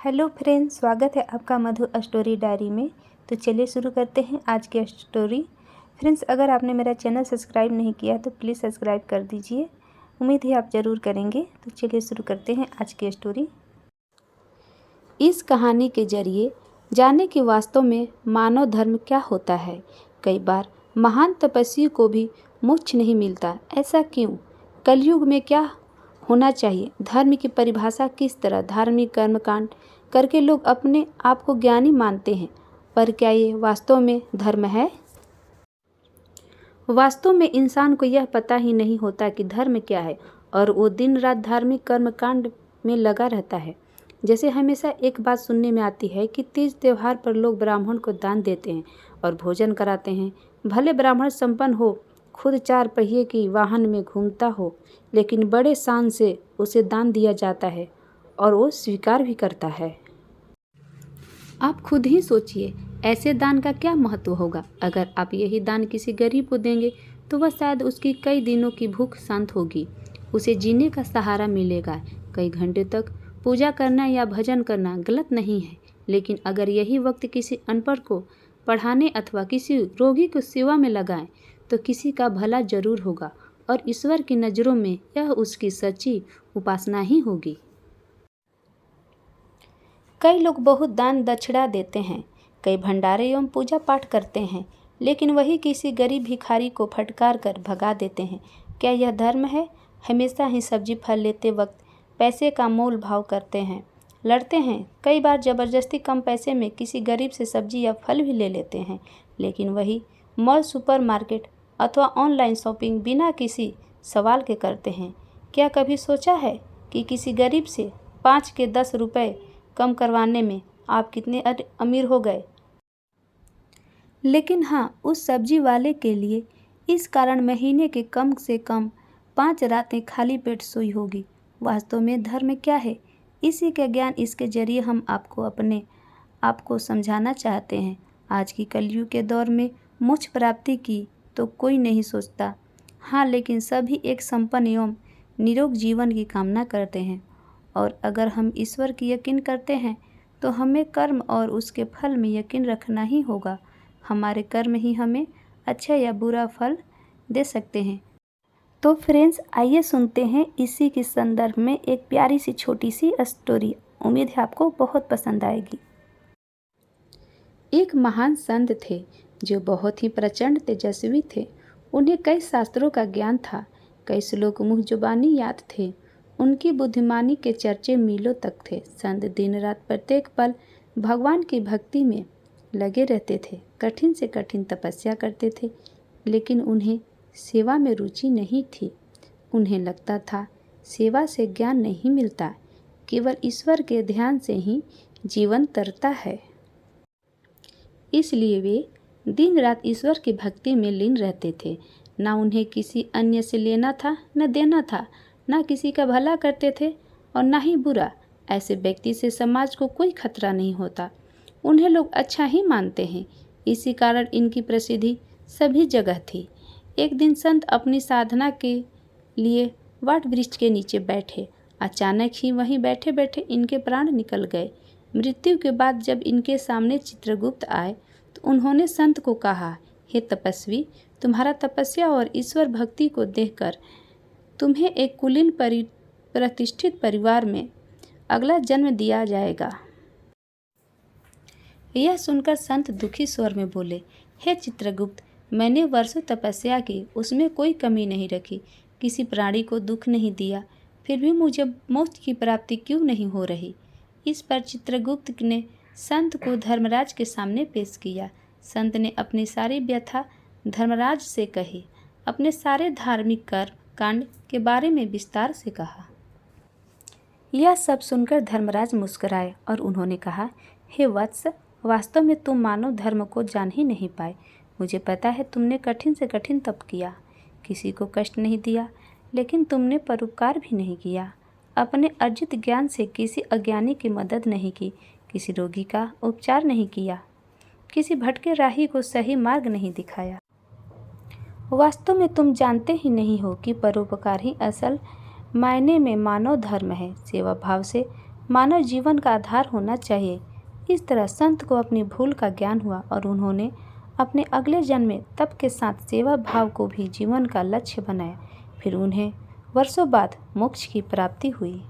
Hello friends, स्वागत है आपका मधु स्टोरी डायरी में। तो चलिए शुरू करते हैं आज की स्टोरी। फ्रेंड्स, अगर आपने मेरा चैनल सब्सक्राइब नहीं किया तो प्लीज़ सब्सक्राइब कर दीजिए। उम्मीद है आप ज़रूर करेंगे। तो चलिए शुरू करते हैं आज की स्टोरी। इस कहानी के जरिए जाने कि वास्तव में मानव धर्म क्या होता है। कई बार महान तपस्वी को भी मोक्ष नहीं मिलता, ऐसा क्यों? कलयुग में क्या होना चाहिए? धर्म की परिभाषा किस तरह? धार्मिक कर्मकांड करके लोग अपने आप को ज्ञानी मानते हैं, पर क्या ये वास्तव में धर्म है? वास्तव में इंसान को यह पता ही नहीं होता कि धर्म क्या है, और वो दिन रात धार्मिक कर्मकांड में लगा रहता है। जैसे हमेशा एक बात सुनने में आती है कि तीज त्योहार पर लोग ब्राह्मण को दान देते हैं और भोजन कराते हैं। भले ब्राह्मण संपन्न हो, खुद 4 पहिए की वाहन में घूमता हो, लेकिन बड़े शान से उसे दान दिया जाता है और वो स्वीकार भी करता है। आप खुद ही सोचिए, ऐसे दान का क्या महत्व होगा? अगर आप यही दान किसी गरीब को देंगे तो वह शायद उसकी कई दिनों की भूख शांत होगी, उसे जीने का सहारा मिलेगा। कई घंटे तक पूजा करना या भजन करना गलत नहीं है, लेकिन अगर यही वक्त किसी अनपढ़ को पढ़ाने अथवा किसी रोगी को सेवा में लगाएं तो किसी का भला जरूर होगा, और ईश्वर की नज़रों में यह उसकी सच्ची उपासना ही होगी। कई लोग बहुत दान दक्षिणा देते हैं, कई भंडारे एवं पूजा पाठ करते हैं, लेकिन वही किसी गरीब भिखारी को फटकार कर भगा देते हैं। क्या यह धर्म है? हमेशा ही सब्जी फल लेते वक्त पैसे का मोल भाव करते हैं, लड़ते हैं, कई बार ज़बरदस्ती कम पैसे में किसी गरीब से सब्जी या फल भी ले लेते हैं। लेकिन वही मॉल, सुपरमार्केट अथवा ऑनलाइन शॉपिंग बिना किसी सवाल के करते हैं। क्या कभी सोचा है कि किसी गरीब से 5 के 10 रुपए कम करवाने में आप कितने अमीर हो गए? लेकिन हाँ, उस सब्जी वाले के लिए इस कारण महीने के कम से कम 5 रातें खाली पेट सोई होगी। वास्तव में धर्म क्या है? इसी का ज्ञान इसके जरिए हम आपको अपने आप को समझाना चाहते हैं। आज की कलयुग के दौर में मोक्ष प्राप्ति की तो कोई नहीं सोचता। हाँ, लेकिन सभी एक संपन्न एवं निरोग जीवन की कामना करते हैं। और अगर हम ईश्वर की यकीन करते हैं तो हमें कर्म और उसके फल में यकीन रखना ही होगा। हमारे कर्म ही हमें अच्छा या बुरा फल दे सकते हैं। तो फ्रेंड्स, आइए सुनते हैं इसी के संदर्भ में एक प्यारी सी छोटी सी स्टोरी। उम्मीद है आपको बहुत पसंद आएगी। एक महान संत थे जो बहुत ही प्रचंड तेजस्वी थे। उन्हें कई शास्त्रों का ज्ञान था, कई श्लोक मुँह जुबानी याद थे। उनकी बुद्धिमानी के चर्चे मीलों तक थे। संत दिन रात प्रत्येक पल भगवान की भक्ति में लगे रहते थे, कठिन से कठिन तपस्या करते थे, लेकिन उन्हें सेवा में रुचि नहीं थी। उन्हें लगता था सेवा से ज्ञान नहीं मिलता, केवल ईश्वर के ध्यान से ही जीवन तरता है। इसलिए वे दिन रात ईश्वर की भक्ति में लीन रहते थे। ना उन्हें किसी अन्य से लेना था न देना था, ना किसी का भला करते थे और ना ही बुरा। ऐसे व्यक्ति से समाज को कोई खतरा नहीं होता। उन्हें लोग अच्छा ही मानते हैं, इसी कारण इनकी प्रसिद्धि सभी जगह थी। एक दिन संत अपनी साधना के लिए वट वृक्ष के नीचे बैठे। अचानक ही वहीं बैठे बैठे इनके प्राण निकल गए। मृत्यु के बाद जब इनके सामने चित्रगुप्त आए तो उन्होंने संत को कहा, हे तपस्वी, तुम्हारा तपस्या और ईश्वर भक्ति को देखकर तुम्हें एक कुलीन प्रतिष्ठित परिवार में अगला जन्म दिया जाएगा। यह सुनकर संत दुखी स्वर में बोले, हे चित्रगुप्त, मैंने वर्षों तपस्या की, उसमें कोई कमी नहीं रखी, किसी प्राणी को दुख नहीं दिया, फिर भी मुझे मोक्ष की प्राप्ति क्यों नहीं हो रही? इस पर चित्रगुप्त ने संत को धर्मराज के सामने पेश किया। संत ने अपनी सारी व्यथा धर्मराज से कही, अपने सारे धार्मिक कर्म कांड के बारे में विस्तार से कहा। यह सब सुनकर धर्मराज मुस्कुराए और उन्होंने कहा, हे वत्स, वास्तव में तुम मानव धर्म को जान ही नहीं पाए। मुझे पता है तुमने कठिन से कठिन तप किया, किसी को कष्ट नहीं दिया, लेकिन तुमने परोपकार भी नहीं किया। अपने अर्जित ज्ञान से किसी अज्ञानी की मदद नहीं की, किसी रोगी का उपचार नहीं किया, किसी भटके राही को सही मार्ग नहीं दिखाया। वास्तव में तुम जानते ही नहीं हो कि परोपकार ही असल मायने में मानव धर्म है। सेवा भाव से मानव जीवन का आधार होना चाहिए। इस तरह संत को अपनी भूल का ज्ञान हुआ और उन्होंने अपने अगले जन्म में तप के साथ सेवा भाव को भी जीवन का लक्ष्य बनाया। फिर उन्हें वर्षों बाद मोक्ष की प्राप्ति हुई।